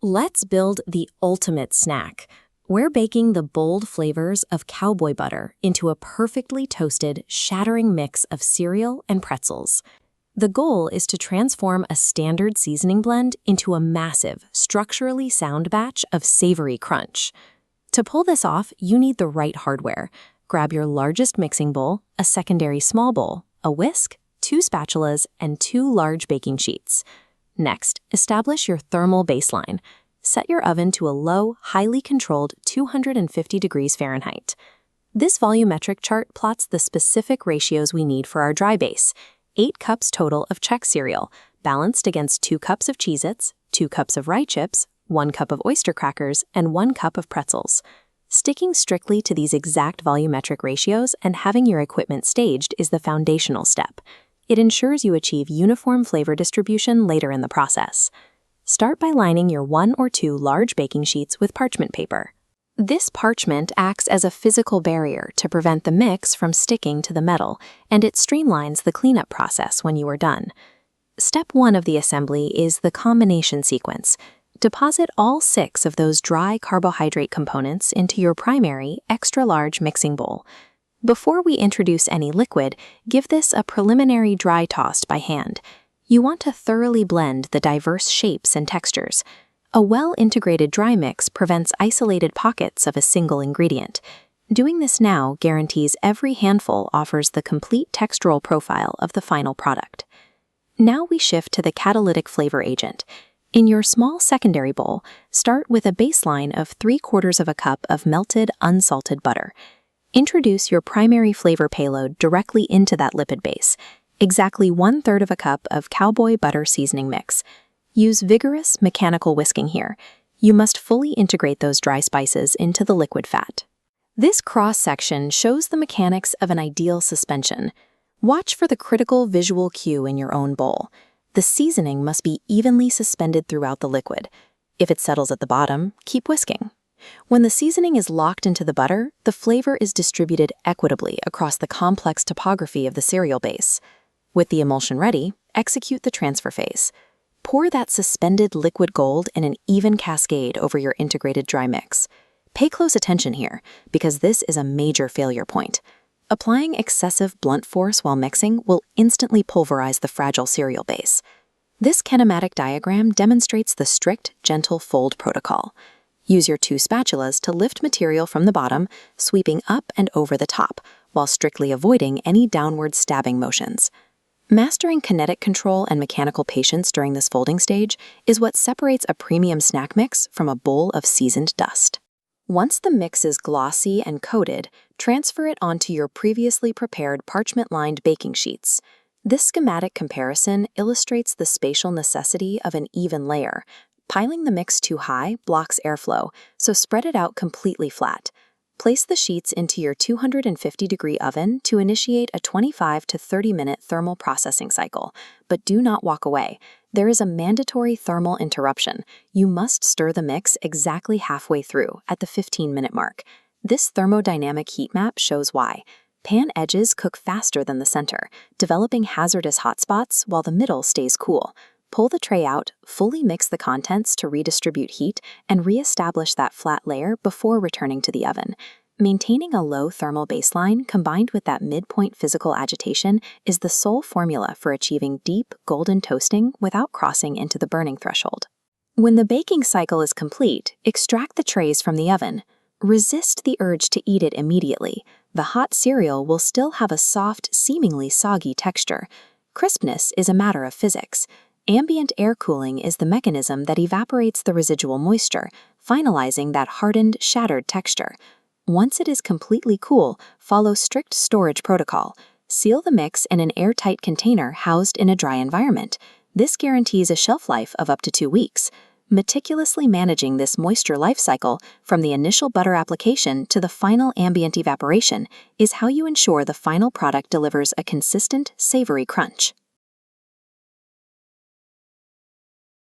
Let's build the ultimate snack. We're baking the bold flavors of cowboy butter into a perfectly toasted, shattering mix of cereal and pretzels. The goal is to transform a standard seasoning blend into a massive, structurally sound batch of savory crunch. To pull this off, you need the right hardware. Grab your largest mixing bowl, a secondary small bowl, a whisk, 2 spatulas, and 2 large baking sheets. Next, establish your thermal baseline. Set your oven to a low, highly controlled 250 degrees Fahrenheit. This volumetric chart plots the specific ratios we need for our dry base. 8 cups total of Chex cereal, balanced against 2 cups of Cheez-Its, 2 cups of rye chips, 1 cup of oyster crackers, and 1 cup of pretzels. Sticking strictly to these exact volumetric ratios and having your equipment staged is the foundational step. It ensures you achieve uniform flavor distribution later in the process. Start by lining your 1 or 2 large baking sheets with parchment paper. This parchment acts as a physical barrier to prevent the mix from sticking to the metal, and it streamlines the cleanup process when you are done. Step 1 of the assembly is the combination sequence. Deposit all 6 of those dry carbohydrate components into your primary, extra-large mixing bowl. Before we introduce any liquid, give this a preliminary dry toss by hand. You want to thoroughly blend the diverse shapes and textures. A well-integrated dry mix prevents isolated pockets of a single ingredient. Doing this now guarantees every handful offers the complete textural profile of the final product. Now we shift to the catalytic flavor agent. In your small secondary bowl, start with a baseline of 3/4 of a cup of melted, unsalted butter. Introduce your primary flavor payload directly into that lipid base, exactly 1/3 of a cup of cowboy butter seasoning mix. Use vigorous mechanical whisking here. You must fully integrate those dry spices into the liquid fat. This cross-section shows the mechanics of an ideal suspension. Watch for the critical visual cue in your own bowl. The seasoning must be evenly suspended throughout the liquid. If it settles at the bottom, keep whisking. When the seasoning is locked into the butter, the flavor is distributed equitably across the complex topography of the cereal base. With the emulsion ready, execute the transfer phase. Pour that suspended liquid gold in an even cascade over your integrated dry mix. Pay close attention here, because this is a major failure point. Applying excessive blunt force while mixing will instantly pulverize the fragile cereal base. This kinematic diagram demonstrates the strict, gentle fold protocol. Use your 2 spatulas to lift material from the bottom, sweeping up and over the top, while strictly avoiding any downward stabbing motions. Mastering kinetic control and mechanical patience during this folding stage is what separates a premium snack mix from a bowl of seasoned dust. Once the mix is glossy and coated, transfer it onto your previously prepared parchment-lined baking sheets. This schematic comparison illustrates the spatial necessity of an even layer. Piling the mix too high blocks airflow, so spread it out completely flat. Place the sheets into your 250-degree oven to initiate a 25 to 30-minute thermal processing cycle, but do not walk away. There is a mandatory thermal interruption. You must stir the mix exactly halfway through, at the 15-minute mark. This thermodynamic heat map shows why. Pan edges cook faster than the center, developing hazardous hotspots while the middle stays cool. Pull the tray out, fully mix the contents to redistribute heat, and re-establish that flat layer before returning to the oven. Maintaining a low thermal baseline combined with that midpoint physical agitation is the sole formula for achieving deep, golden toasting without crossing into the burning threshold. When the baking cycle is complete, extract the trays from the oven. Resist the urge to eat it immediately. The hot cereal will still have a soft, seemingly soggy texture. Crispness is a matter of physics. Ambient air cooling is the mechanism that evaporates the residual moisture, finalizing that hardened, shattered texture. Once it is completely cool, follow strict storage protocol. Seal the mix in an airtight container housed in a dry environment. This guarantees a shelf life of up to 2 weeks. Meticulously managing this moisture life cycle, from the initial butter application to the final ambient evaporation, is how you ensure the final product delivers a consistent, savory crunch.